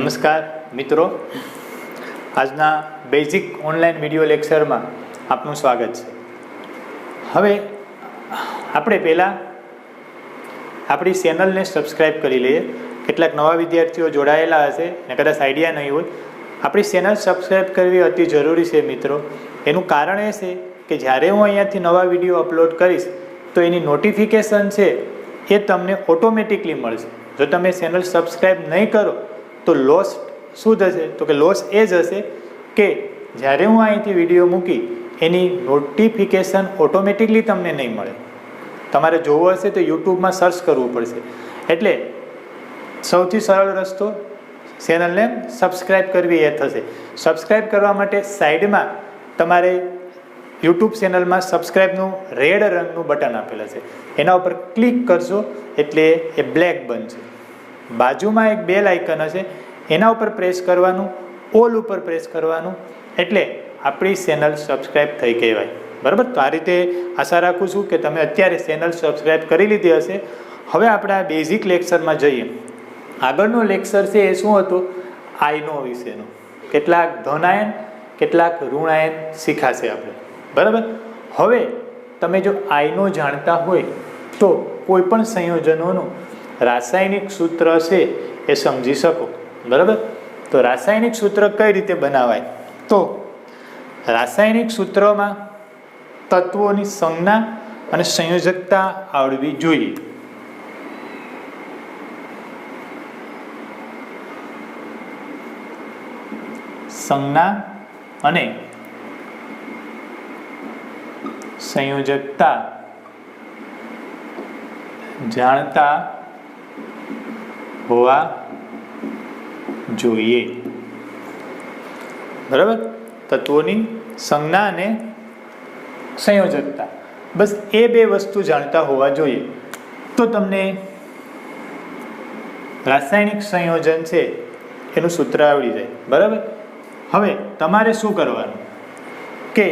નમસ્કાર મિત્રો, આજના બેઝિક ઓનલાઈન વિડીયો લેક્ચરમાં આપનું સ્વાગત છે. હવે આપણે પહેલાં આપણી ચેનલને સબસ્ક્રાઈબ કરી લઈએ. કેટલાક નવા વિદ્યાર્થીઓ જોડાયેલા હશે અને કદાચ આઈડિયા નહીં હોય. આપણી ચેનલ સબસ્ક્રાઈબ કરવી અતિ જરૂરી છે મિત્રો. એનું કારણ એ છે કે જ્યારે હું અહીંયાથી નવા વિડીયો અપલોડ કરીશ તો એની નોટિફિકેશન છે એ તમને ઓટોમેટિકલી મળશે. જો તમે ચેનલ સબસ્ક્રાઈબ નહીં કરો તો લોસ શું થશે? તો કે લોસ એ જ હશે કે જ્યારે હું અહીંથી વિડીયો મૂકી એની નોટિફિકેશન ઓટોમેટિકલી તમને નહીં મળે. તમારે જોવું હશે તો યુટ્યુબમાં સર્ચ કરવું પડશે. એટલે સૌથી સરળ રસ્તો ચેનલને સબસ્ક્રાઈબ કરવી એ થશે. સબસ્ક્રાઈબ કરવા માટે સાઈડમાં તમારે યુટ્યુબ ચેનલમાં સબસ્ક્રાઈબનું રેડ રંગનું બટન આપેલું છે, એના ઉપર ક્લિક કરશો એટલે એ બ્લેક બનશે. બાજુમાં એક બેલ આઇકન હશે, એના ઉપર પ્રેસ કરવાનું, ઓલ ઉપર પ્રેસ કરવાનું, એટલે આપણી ચેનલ સબસ્ક્રાઈબ થઈ કહેવાય. બરાબર? તો આ રીતે આશા રાખું છું કે તમે અત્યારે ચેનલ સબસ્ક્રાઈબ કરી લીધી હશે. હવે આપણે આ બેઝિક લેક્ચરમાં જઈએ. આગળનો લેક્ચર છે એ શું હતો? આયનો વિશેનો. કેટલાક ધનાયન, કેટલાક ઋણાયન શીખાશે આપણે. બરાબર? હવે તમે જો આયનો જાણતા હોય તો કોઈ પણ સંયોજનોનું રાસાયણિક સૂત્ર છે એ સમજી શકો. બરાબર? તો રાસાયણિક સૂત્ર કઈ રીતે બનાવાય? તો રાસાયણિક સૂત્રમાં તત્વોની સંજ્ઞા અને સંયોજકતા આવડવી જોઈએ. સંજ્ઞા અને સંયોજકતા જાણતા હોવા જોઈએ. બરાબર? તત્વોની સંજ્ઞા અને સંયોજકતા, બસ એ બે વસ્તુ જાણતા હોવા જોઈએ તો તમને રાસાયણિક સંયોજન છે એનું સૂત્ર આવડી જાય. બરાબર? હવે તમારે શું કરવાનું કે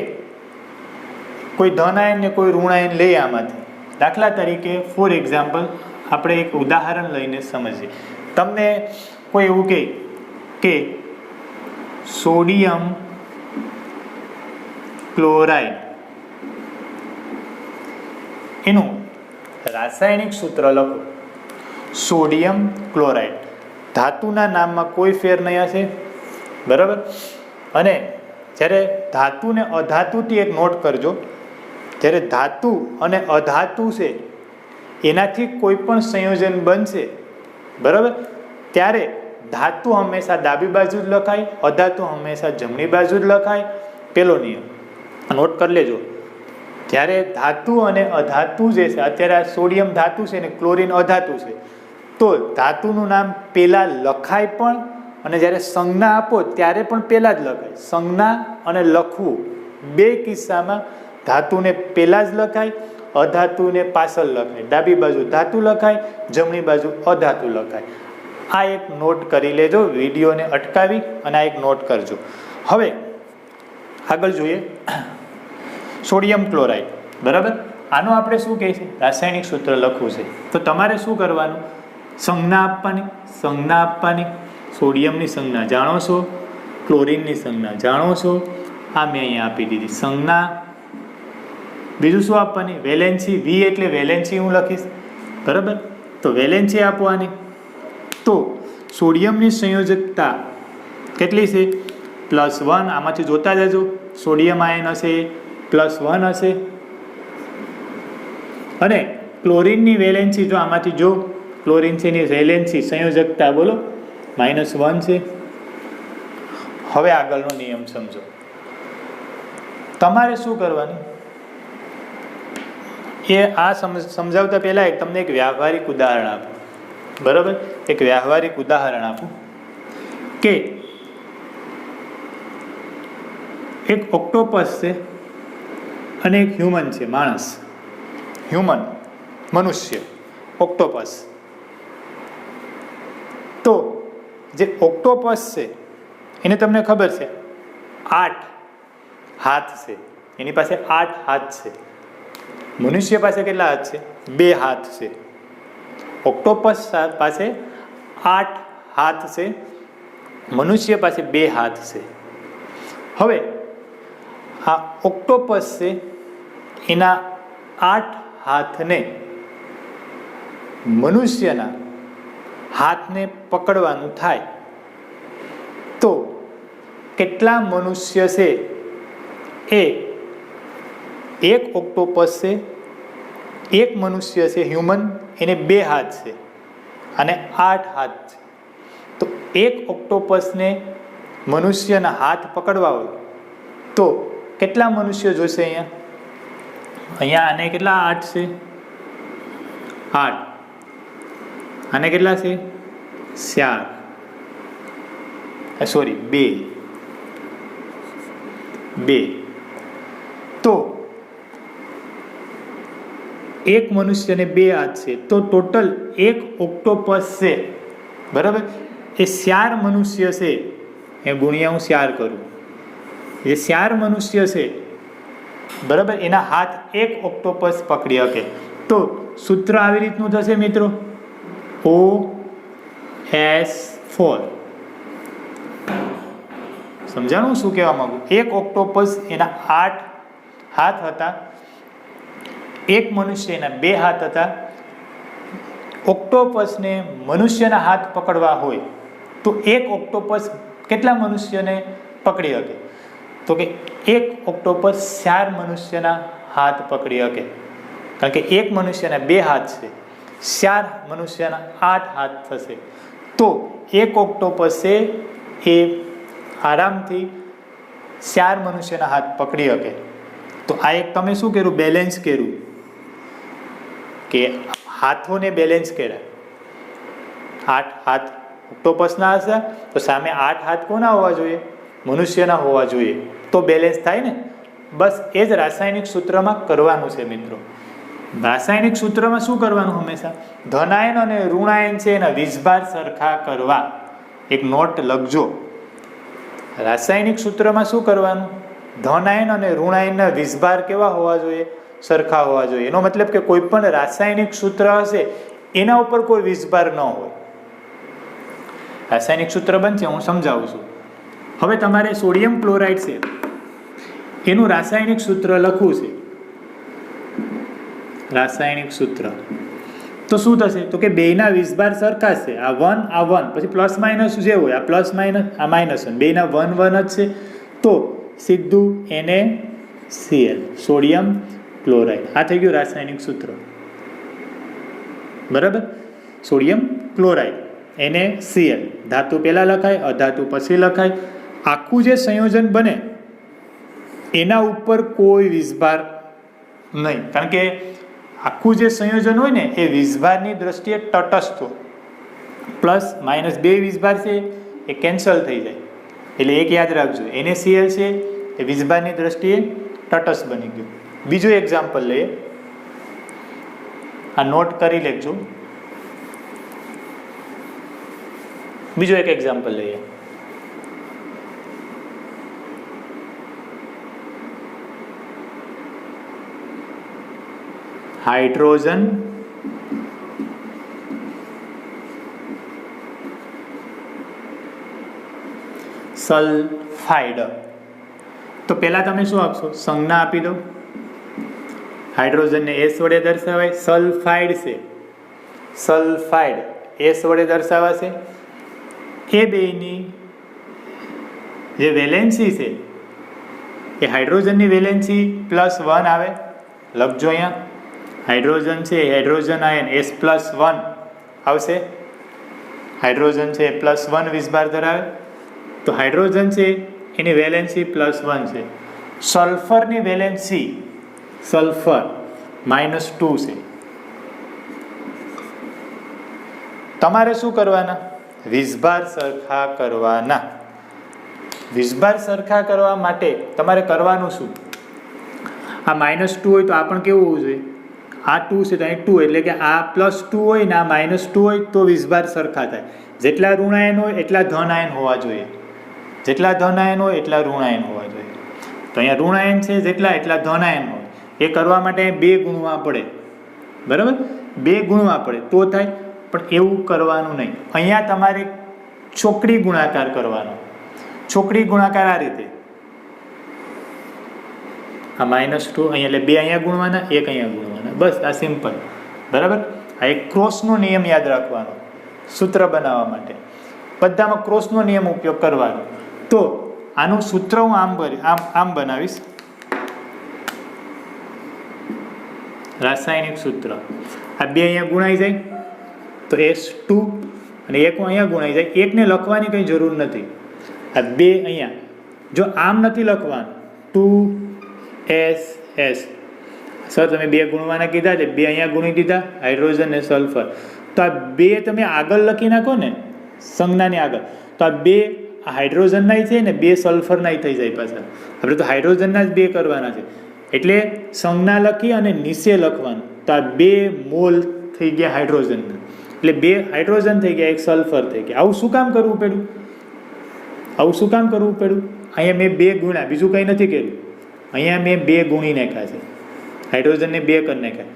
કોઈ ધનાયન ને કોઈ ઋણાયન લઈએ આમાંથી. દાખલા તરીકે ફોર એક્ઝામ્પલ આપણે એક ઉદાહરણ લઈને સમજીએ. તમને કોઈ એવું કહે કે સોડિયમ ક્લોરાઇડ એનું રાસાયણિક સૂત્ર લખો. Sodium chloride. ધાતુના નામમાં કોઈ ફેર નહીં હશે. બરાબર? અને જ્યારે ધાતુને અધાતુથી એક નોટ કરજો. જ્યારે ધાતુ અને અધાતુ છે એનાથી કોઈ પણ સંયોજન બનશે, બરાબર, ત્યારે ધાતુ હંમેશા ડાબી બાજુ જ લખાય, અધાતુ હંમેશા જમણી બાજુ જ લખાય. પેલો નિયમ નોટ કરી લેજો. જ્યારે ધાતુ અને અધાતુ જે છે, અત્યારે આ સોડિયમ ધાતુ છે ને ક્લોરીન અધાતુ છે, તો ધાતુનું નામ પહેલાં લખાય પણ, અને જ્યારે સંજ્ઞા આપો ત્યારે પણ પહેલાં જ લખાય. સંજ્ઞા અને લખવું બે કિસ્સામાં ધાતુને પહેલાં જ લખાય, અધાતુને પાછળ લખાય. ડાબી બાજુ ધાતુ લખાય, જમણી બાજુ અધાતુ લખાય. આ એક નોટ કરી લેજો, વિડીયોને અટકાવી અને આ એક નોટ કરજો. હવે આગળ જોઈએ સોડિયમ ક્લોરાઇડ. બરાબર? આનો આપણે શું કહે છે? રાસાયણિક સૂત્ર લખવું છે. તો તમારે શું કરવાનું? સંજ્ઞા આપવાની. સંજ્ઞા આપવાની. સોડિયમની સંજ્ઞા જાણો છો, ક્લોરીનની સંજ્ઞા જાણો છો, આ મેં અહીંયા આપી દીધી સંજ્ઞા. બીજું શું આપવાની? વેલેન્સી. વી એટલે વેલેન્સી હું લખીશ. બરાબર? તો વેલેન્સી આપવાની. તો સોડિયમની સંયોજકતા કેટલી છે? +1. આમાંથી જોતા જજો. સોડિયમ આયન હશે +1 હશે. અને ક્લોરીનની વેલેન્સી જો આમાંથી જો, ક્લોરીન છે એની વેલેન્સી સંયોજકતા બોલો -1 છે. હવે આગળનો નિયમ સમજો. તમારે શું કરવાનું એ આ સમજાવતા પહેલા તમને એક વ્યાવહારિક ઉદાહરણ આપું. બરાબર? એક વ્યાવહારિક ઉદાહરણ આપું કે એક ઓક્ટોપસ છે અને એક હ્યુમન છે, માણસ. હ્યુમન, મનુષ્ય, ઓક્ટોપસ. તો જે ઓક્ટોપસ છે એને તમને ખબર છે 8 હાથ છે, એની પાસે 8 હાથ છે. મનુષ્ય પાસે કેટલા હાથ છે? 2 હાથ છે. ઓક્ટોપસ પાસે 8 હાથ છે મનુષ્ય પાસે 2 હાથ છે. હવે આ ઓક્ટોપસ છે એના 8 હાથને મનુષ્યના હાથને પકડવાનું થાય તો કેટલા મનુષ્ય છે એ એક ઓક્ટોપસ છે, એક મનુષ્ય છે હ્યુમન, એને 2 હાથ છે અને 8 હાથ છે. તો એક ઓક્ટોપસને મનુષ્યના હાથ પકડવા હોય તો કેટલા મનુષ્ય જોઈશે? અહીંયા આને કેટલા 8 છે? 8. આને કેટલા છે? 4. સોરી 2. તો એક મનુષ્યને 2 હાથ છે તો ટોટલ એક ઓક્ટોપસ છે, બરાબર, એ 4 મનુષ્ય છે એ ગુણ્યા હું 4 કરું, એ 4 મનુષ્ય છે, બરાબર, એના હાથ એક ઓક્ટોપસ પકડી શકે. તો સૂત્ર આવી રીતનું થશે મિત્રો, OS4. સમજાણું શું કહેવા માંગુ? એક ઓક્ટોપસ એના 8 હાથ હતા, એક મનુષ્ય એના 2 હાથ હતા. ઓક્ટોપસને મનુષ્યના હાથ પકડવા હોય તો એક ઓક્ટોપસ કેટલા મનુષ્યને પકડી શકે? તો કે એક ઓક્ટોપસ 4 મનુષ્યના હાથ પકડી શકે, કારણ કે એક મનુષ્યના 2 હાથ છે, 4 મનુષ્યના 8 હાથ થશે. તો એક ઓક્ટોપસ છે એ આરામથી 4 મનુષ્યના હાથ પકડી શકે. તો આ એક તમે શું કર્યું? બેલેન્સ કર્યું, કે હાથોને બેલેન્સ કર્યા. 8 હાથ ઓક્ટોપસના હશે તો સામે 8 હાથ કોના હોવા જોઈએ? મનુષ્યના હોવા જોઈએ, તો બેલેન્સ થાય ને. બસ એ જ રાસાયણિક સૂત્રમાં કરવાનું છે મિત્રો. રાસાયણિક સૂત્રમાં શું કરવાનું? હંમેશા ધનાયન અને ઋણાયન છે એના વીજભાર સરખા કરવા. એક નોટ લખજો. રાસાયણિક સૂત્રમાં શું કરવાનું? ધનાયન અને ઋણાયનના વીજભાર કેવા હોવા જોઈએ? સરખા હોવા જોઈએ. એનો મતલબ કે કોઈ પણ રાસાયણિક સૂત્ર હશે એના ઉપર કોઈ વીજભાર ન હોય. રાસાયણિક સૂત્ર બનશે, હું સમજાવું છું. હવે તમારે સોડિયમ ક્લોરાઇડ છે એનું રાસાયણિક સૂત્ર લખવું છે. રાસાયણિક સૂત્ર તો શું થશે? તો કે બેયના વીજભાર સરખા છે. આ 1 આ 1, પછી પ્લસ માઇનસ જે હોય, આ પ્લસ માઇનસ આ માઇનસ 1, બેયના 1 1 જ છે. તો સીધું NaCl, સોડિયમ ક્લોરાઇડ. આ થઈ ગયું રાસાયણિક સૂત્ર, બરાબર. સોડિયમ ક્લોરાઇડ NaCl, ધાતુ પહેલા લખાય, અધાતુ પછી લખાય. આખું જે સંયોજન બને એના ઉપર કોઈ વીજભાર નહીં, કારણ કે આખું જે સંયોજન હોય ને એ વીજભારની દ્રષ્ટિએ તટસ્થ હોય. પ્લસ માઇનસ 2 વીજભાર છે એ કેન્સલ થઈ જાય. એટલે એક યાદ રાખજો, NaCl છે એ વીજભારની દ્રષ્ટિએ તટસ્થ બની ગયું. બીજું એક્ઝામ્પલ લઈએ, આ નોટ કરી લેજો. બીજું એક એક્ઝામ્પલ લઈએ. Hydrogen sulphide. તો પહેલા તમે શું આપશો? સંજ્ઞા આપી દો. હાઇડ્રોજનને S વડે દર્શાવાય, સલ્ફાઇડ છે, સલ્ફાઇડ S વડે દર્શાવાશે. એ બેની જે વેલેન્સી છે એ હાઇડ્રોજનની વેલેન્સી +1 આવે. લખજો અહીંયા, હાઇડ્રોજન છે હાઇડ્રોજન આયન S+1 આવશે. હાઇડ્રોજન છે +1 વીજભાર ધરાવે, તો હાઇડ્રોજન છે એની વેલેન્સી +1 છે. સલ્ફરની વેલેન્સી, સલ્ફર -2 છે. તમારે શું કરવાના? વીજભાર સરખા કરવાના. વીજભાર સરખા કરવા માટે તમારે કરવાનું શું? આ -2 હોય તો આ પણ કેવું હોવું જોઈએ? આ 2 છે તો અહીં 2, એટલે કે આ +2 હોય ને આ -2 હોય તો વીજભાર સરખા થાય. જેટલા ઋણાયન હોય એટલા ધનાયન હોવા જોઈએ, જેટલા ધનાયન હોય એટલા ઋણાયન હોવા જોઈએ. તો અહીંયા ઋણાયન છે જેટલા એટલા ધનાયન હોય. એ કરવા માટે 2 ગુણવા પડે, બરાબર, 2 ગુણવા પડે તો થાય. પણ એવું કરવાનું નહીં. અહીંયા તમારે ચોકડી ગુણાકાર કરવાનો. ચોકડી ગુણાકાર આ રીતે, આ -2 અહીંયા, એટલે 2 અહીંયા ગુણવાના, 1 અહીંયા ગુણવાના, બસ આ સિમ્પલ. બરાબર. આ એક ક્રોસનો નિયમ યાદ રાખવાનો સૂત્ર બનાવવા માટે. બધામાં ક્રોસનો નિયમ ઉપયોગ કરવાનો. તો આનું સૂત્ર હું આમ બનાવીશ. રાસાયણિક સૂત્ર, આ 2 અહીંયા ગુણાઈ જાય તો S2 અને 1 અહીંયા ગુણાઈ જાય. 1 ને લખવાની કંઈ જરૂર નથી. આ 2 અહીંયા, જો આમ નથી લખવાનું, 2SS. સર તમે 2 ગુણવાના કીધા છે, 2 અહીંયા ગુણી દીધા, હાઇડ્રોજન ને સલ્ફર. તો આ 2 તમે આગળ લખી નાખો ને, સંજ્ઞાની આગળ, તો આ 2 હાઇડ્રોજનના છે ને 2 સલ્ફરના થઈ જાય પાછા. આપણે તો હાઇડ્રોજનના જ 2 કરવાના છે, એટલે સંજ્ઞા લખી અને નીચે લખવાનું. તો આ 2 મોલ થઈ ગયા હાઇડ્રોજનના, એટલે 2 હાઇડ્રોજન થઈ ગયા, 1 સલ્ફર થઈ ગયા. આવું શું કામ કરવું પડ્યું? અહીંયા મેં 2 ગુણ્યા, બીજું કંઈ નથી કર્યું. અહીંયા મેં 2 ગુણી નાખ્યા છે, હાઇડ્રોજનને 2 કરી નાખ્યા.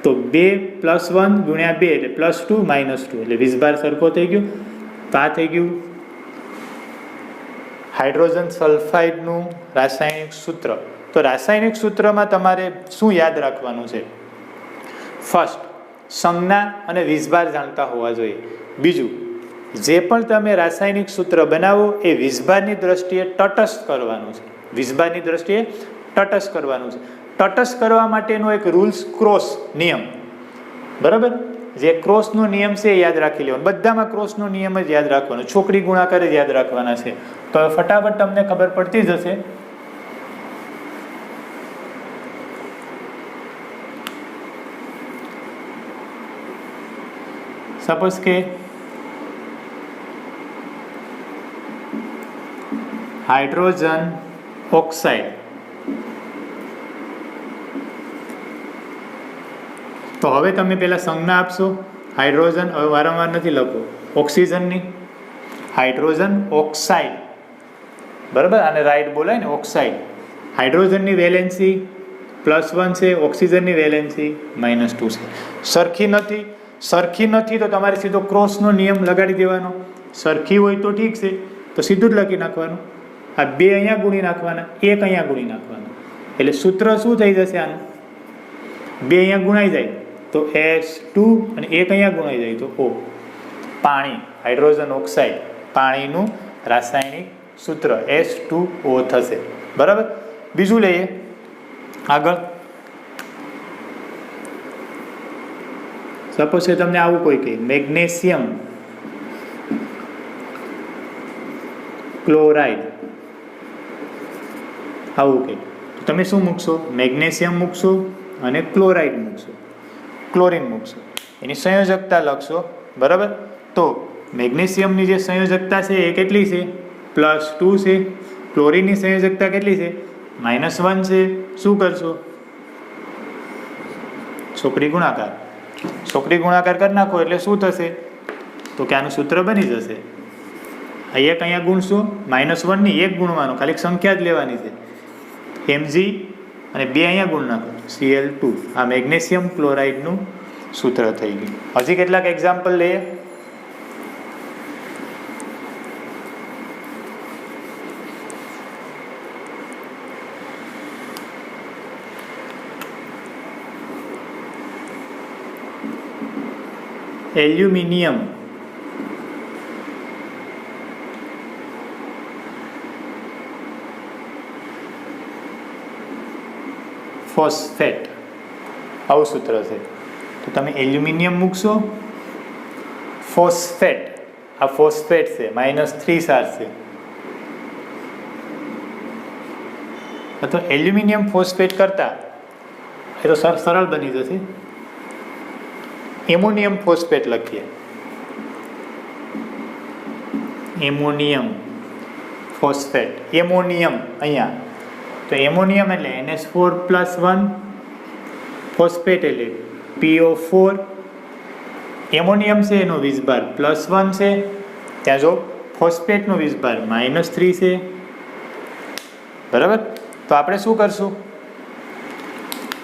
તો 2 + 1 ગુણ્યા 2 એટલે +2 -2, એટલે વીસભાર સરખો થઈ ગયો. તો આ થઈ ગયું હાઇડ્રોજન સલ્ફાઇડનું રાસાયણિક સૂત્ર. તો રાસાયણિક સૂત્રમાં તમારે શું યાદ રાખવાનું છે? ફર્સ્ટ, સંજ્ઞા અને વીસભાર જાણતા હોવા જોઈએ. બીજું, જે પણ તમે રાસાયણિક સૂત્ર બનાવો એ વીસભારની દ્રષ્ટિએ તટસ્થ કરવાનું છે. તટસ્થ કરવા માટેનો એક રૂલ્સ ક્રોસ નિયમ. બરાબર. જે ક્રોસનો નિયમ છે એ યાદ રાખી લેવાનો. બધામાં ક્રોસનો નિયમ જ યાદ રાખવાનો, ચોકડી ગુણાકાર જ યાદ રાખવાના છે. તો ફટાફટ તમને ખબર પડતી જ હશે. સપોઝ કે હાઇડ્રોજન ઓક્સાઇડ, તો હવે તમે પહેલા સંજ્ઞા આપશો. હાઇડ્રોજન, હવે વારંવાર નથી લખો, ઓક્સિજનની, હાઇડ્રોજન ઓક્સાઇડ. બરાબર, આને રાઈટ બોલાય ને, ઓક્સાઇડ. હાઇડ્રોજનની વેલેન્સી +1 છે, ઓક્સિજનની વેલેન્સી -2 છે. સરખી નથી તો તમારે સીધો ક્રોસનો નિયમ લગાડી દેવાનો. સરખી હોય તો ઠીક છે, તો સીધું જ લખી નાખવાનું. આ 2 અહીંયા ગુણી નાખવાના, 1 અહીંયા ગુણી નાખવાના, એટલે સૂત્ર શું થઈ જશે આનું? 2 અહીંયા ગુણાઈ જાય તો S2 અને 1 અહીંયા ગુણાઈ જાય તો O. પાણી, હાઇડ્રોજન ઓક્સાઇડ, પાણીનું રાસાયણિક સૂત્ર H2O થશે. બરાબર. બીજું લઈએ આગળ. સપોઝ કે તમને આવું કોઈ કહે મેગ્નેશિયમ ક્લોરાઇડ, આવું કહે તો તમે શું મૂકશો? મેગ્નેશિયમ મૂકશો અને ક્લોરાઇડ મૂકશો, ક્લોરીન મૂકશો, એની સંયોજકતા લખશો. બરાબર. તો મેગ્નેશિયમની જે સંયોજકતા છે એ કેટલી છે? +2 છે. ક્લોરીનની સંયોજકતા કેટલી છે? -1 છે. શું કરશો? ચોકડી ગુણાકાર કરી નાખો એટલે શું થશે? તો કે આનું સૂત્ર બની જશે. આ 1 અહીંયા ગુણશો, -1 ની 1 ગુણવાનું, ખાલી સંખ્યા જ લેવાની છે. Mg અને 2 અહીંયા ગુણ નાખો, Cl2. આ મેગ્નેશિયમ ક્લોરાઇડનું સૂત્ર થઈ ગયું. હજી કેટલાક એક્ઝામ્પલ લઈએ. એલ્યુમિનિયમ ફોસ્ફેટ, આવું સૂત્ર છે. તો તમે એલ્યુમિનિયમ મૂકશો, ફોસ્ફેટ, આ ફોસ્ફેટ છે, -3 ચાર્જ છે. તો એલ્યુમિનિયમ ફોસ્ફેટ કરતા એ તો સરળ બની જશે. એમોનિયમ ફોસ્ફેટ લખીએ, એમોનિયમ ફોસ્ફેટ. એમોનિયમ અહીંયા, તો એમોનિયમ એટલે NH4+1, ફોસ્ફેટ એટલે PO4. એમોનિયમ છે એનો વીસભાર +1 છે, ત્યાં જો ફોસ્ફેટનો વીસભાર -3 છે. બરાબર. તો આપણે શું કરશું?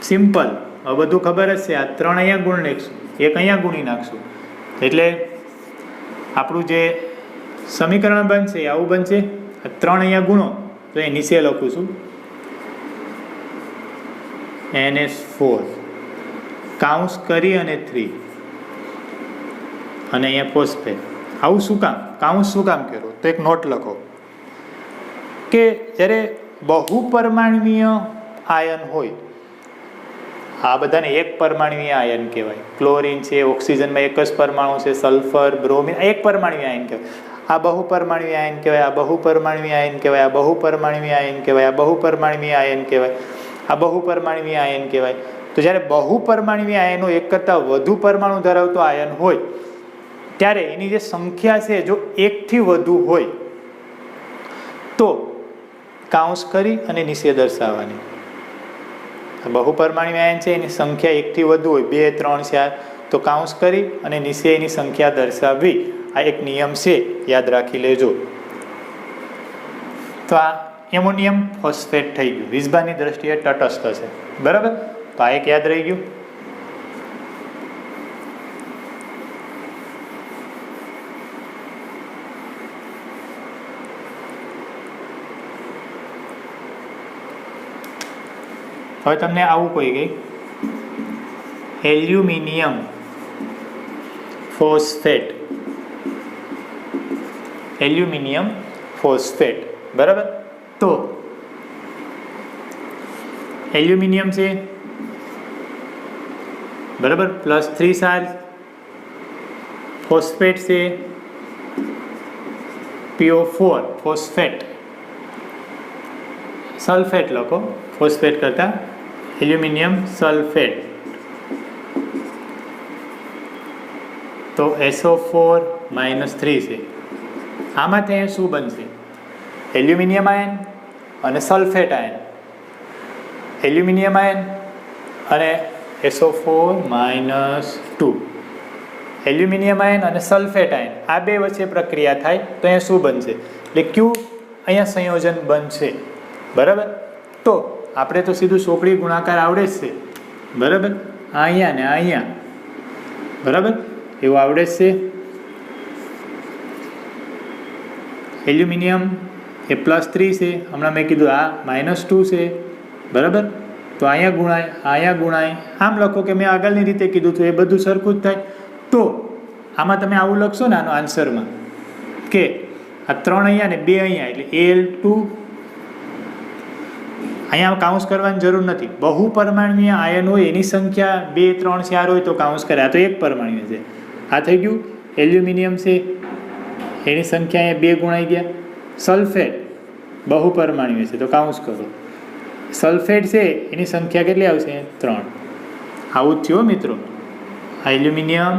સિમ્પલ, હવે બધું ખબર જ છે. આ 3 અહીંયા ગુણ નાખશું, 1 અહીંયા ગુણી નાખશું, એટલે આપણું જે સમીકરણ બનશે આવું બનશે, 3 અહીંયા ગુણો તો એ નીચે લખું છું NH4 કાઉન્સ કરી અને 3 અને અહીંયા ફોસ્ફેટ. આવું શું કામ, કાઉન્સ શું કામ કર્યું? તો એક નોટ લખો કે જ્યારે બહુપરમાણવીય આયન હોય, આ બધાને એક પરમાણવીય આયન કહેવાય. ક્લોરીન છે, ઓક્સિજનમાં એક જ પરમાણુ છે, સલ્ફર, બ્રોમિન એક પરમાણવીય આયન કહેવાય. આ બહુપરમાણવીય આયન કહેવાય, આ બહુપરમાણવીય આયન કહેવાય, આ બહુપરમાણવીય આયન કહેવાય, આ બહુપરમાણવીય આયન કહેવાય, આ બહુપરમાણવીય આયન કહેવાય. તો જ્યારે બહુપરમાણવીય આયનો એક કરતાં વધુ પરમાણુ ધરાવતો આયન હોય ત્યારે એની જે સંખ્યા છે જો 1 થી વધુ હોય તો કાઉન્સ કરી અને નીચે દર્શાવવાની. બહુપરમાણવીય આયન છે એની સંખ્યા 1 થી વધુ હોય, 2, 3, 4, તો કાઉન્સ કરી અને નીચે એની સંખ્યા દર્શાવવી. આ એક નિયમ છે, યાદ રાખી લેજો. તો આ એમોનિયમ ફોસ્ફેટ થઈ ગયું, વિસ્બાની દ્રષ્ટિએ તટસ્થ છે. બરાબર, તો આ એક યાદ રહી ગયું. હવે તમને આવું કોઈ ગઈ એલ્યુમિનિયમ ફોસ્ફેટ, એલ્યુમિનિયમ ફોસ્ફેટ. બરાબર, તો એલ્યુમિનિયમ છે બરાબર, +3 ચાર્જ, ફોસ્ફેટ છે PO4 ફોસ્ફેટ, સલ્ફેટ લખો ફોસ્ફેટ કરતા, એલ્યુમિનિયમ સલ્ફેટ. તો SO4 -3 છે. આમાં ત્યાં શું બનશે? એલ્યુમિનિયમ આયન અને સલ્ફેટ આયન, એલ્યુમિનિયમ આયન અને SO4 -2, એલ્યુમિનિયમ આયન અને સલ્ફેટ આયન, આ બે વચ્ચે પ્રક્રિયા થાય તો અહીંયા શું બનશે? એટલે Q અહીંયા સંયોજન બનશે. બરાબર, તો આપણે તો સીધું ચોકડી ગુણાકાર આવડે જ છે. બરાબર, અહીંયા ને અહીંયા, બરાબર એવું આવડે જ છે. એલ્યુમિનિયમ એ +3 છે, હમણાં મેં કીધું આ -2 છે. બરાબર, તો અહીંયા ગુણાય, અહીંયા ગુણાય, આમ લખો કે મેં આગળની રીતે કીધું હતું એ બધું સરખું જ થાય. તો આમાં તમે આવું લખશો ને આનો આન્સરમાં કે આ 3 અહીંયા ને 2 અહીંયા, એટલે Al2. અહીંયા કાઉન્સ કરવાની જરૂર નથી. બહુપરમાણવીય આયન હોય એની સંખ્યા 2, 3, 4 હોય તો કાઉન્સ કરે. આ તો એક પરમાણવીય છે. આ થઈ ગયું એલ્યુમિનિયમ છે, એની સંખ્યા અહીંયા 2 ગુણાઈ ગયા. સલ્ફેટ બહુપરમાણવીય છે તો કાઉન્સ કરો. સલ્ફેટ છે એની સંખ્યા કેટલી આવશે? 3. આવું જ થયું મિત્રો. આ એલ્યુમિનિયમ,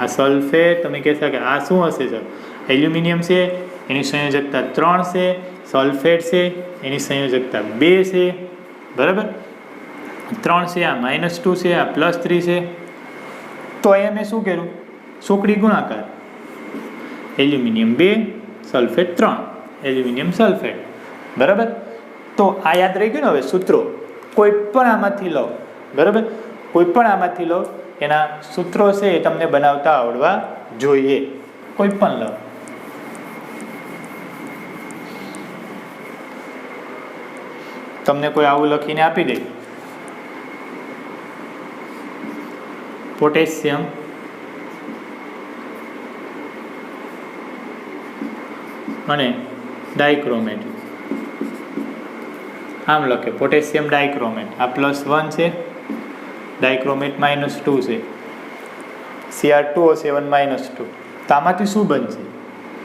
આ સલ્ફેટ, તમે કહેશો કે આ શું હશે સર? એલ્યુમિનિયમ છે એની સંયોજકતા 3 છે, સલ્ફેટ છે એની સંયોજકતા 2 છે. બરાબર, 3 છે, આ -2 છે, આ +3 છે. તો અહીંયા મેં શું કર્યું? ચોકડી ગુણાકાર, એલ્યુમિનિયમ 2, સલ્ફેટ 3, એલ્યુમિનિયમ સલ્ફેટ. બરાબર, તો આ યાદ રહી ગયું ને. હવે સૂત્રો કોઈ પણ આમાંથી લો, બરાબર, કોઈ પણ આમાંથી લો, એના સૂત્રો છે એ તમને બનાવતા આવડવા જોઈએ. કોઈ પણ લો. તમને કોઈ આવું લખીને આપી દે, પોટેશિયમ અને ડાઇક્રોમેટ, આમ લખે પોટેશિયમ ડાઇક્રોમેટ. આ +1 છે, ડાઇક્રોમેટ -2 છે, Cr2O7 -2. તો આમાંથી શું બનશે?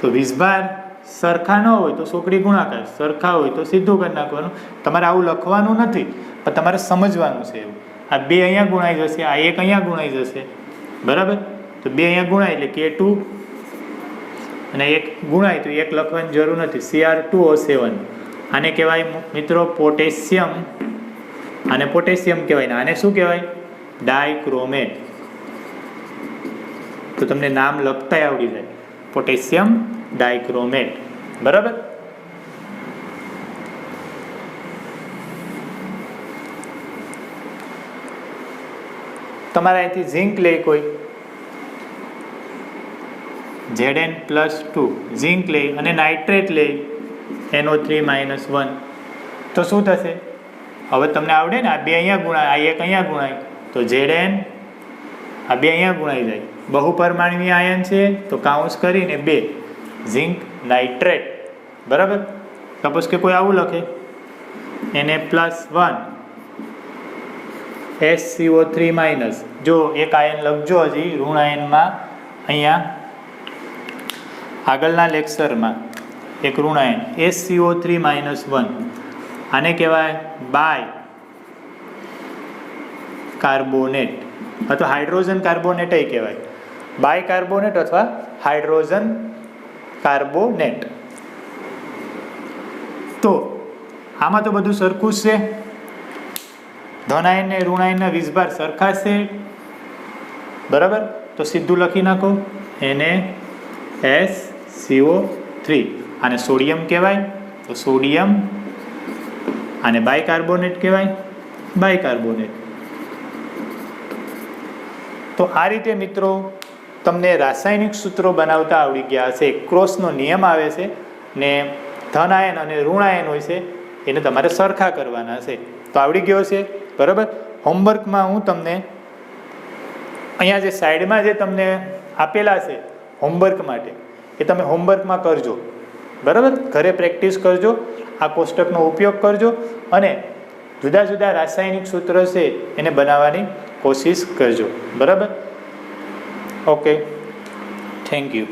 તો વીસભાર સરખા ન હોય તો ચોકડી ગુણાકાર, સરખા હોય તો સીધું કરી નાખવાનું. તમારે આવું લખવાનું નથી, પણ તમારે સમજવાનું છે. એવું આ 2 અહીંયા ગુણાઈ જશે, આ 1 અહીંયા ગુણાઈ જશે. બરાબર, તો 2 અહીંયા ગુણાય એટલે K2 અને 1 ગુણાય તો 1 લખવાની જરૂર નથી. Cr2O7 આને કહેવાય મિત્રો પોટેશિયમ, આને પોટેશિયમ કહેવાય ને આને શું કહેવાય? ડાઇક્રોમેટ. તો તમને નામ લખતા આવડી જાય, પોટેશિયમ ડાઇક્રોમેટ. બરાબર, તમારા અહીંથી ઝીંક લે કોઈ, Zn+2 ઝીંક લઈ અને નાઇટ્રેટ લઈ NO3-1 તો શું થશે? હવે તમને આવડે ને, આ બે અહીંયા ગુણાય, આ એક અહીંયા ગુણાય, તો Zn આ બે અહીંયા ગુણાઈ જાય. બહુપરમાણવીય આયન છે તો કાઉન્સ કરીને 2 ઝીંક નાઇટ્રેટ. બરાબર. સપોઝ કે કોઈ આવું લખે Na+1 SCO3-. જો એક આયન લખજો હજી ઋણ આયનમાં, અહીંયા આગળના લેક્ચરમાં એક ઋણ આયન SCO3-1, આને કહેવાય બાય કાર્બોનેટ અથવા હાઇડ્રોજન કાર્બોનેટ કહેવાય. બાય કાર્બોનેટ અથવા હાઇડ્રોજન કાર્બોનેટ. તો આમાં તો બધું સરખું જ છે. ધન આયન ને ઋણ આયનના વીજભાર સરખા છે. બરાબર. તો સીધું લખી નાખો NaSCO3. આને સોડિયમ કહેવાય તો સોડિયમ, આને બાયકાર્બોનેટ કહેવાય બાયકાર્બોનેટ. તો આ રીતે મિત્રો તમને રાસાયણિક સૂત્રો બનાવતા આવડી ગયા હશે. ક્રોસનો નિયમ આવે છે ને ધન આયન અને ઋણ આયન હોય છે એને તમારે સરખા કરવાના છે. તો આવડી ગયો છે. બરાબર. હોમવર્કમાં હું તમને અહીંયા જે સાઈડમાં જે તમને આપેલા છે હોમવર્ક માટે, એ તમે હોમવર્કમાં કરજો. બરાબર. ઘરે પ્રેક્ટિસ કરજો, આ કોષ્ટકનો ઉપયોગ કરજો અને જુદા જુદા રાસાયણિક સૂત્ર છે એને બનાવવાની કોશિશ કરજો. બરાબર. Okay, thank you.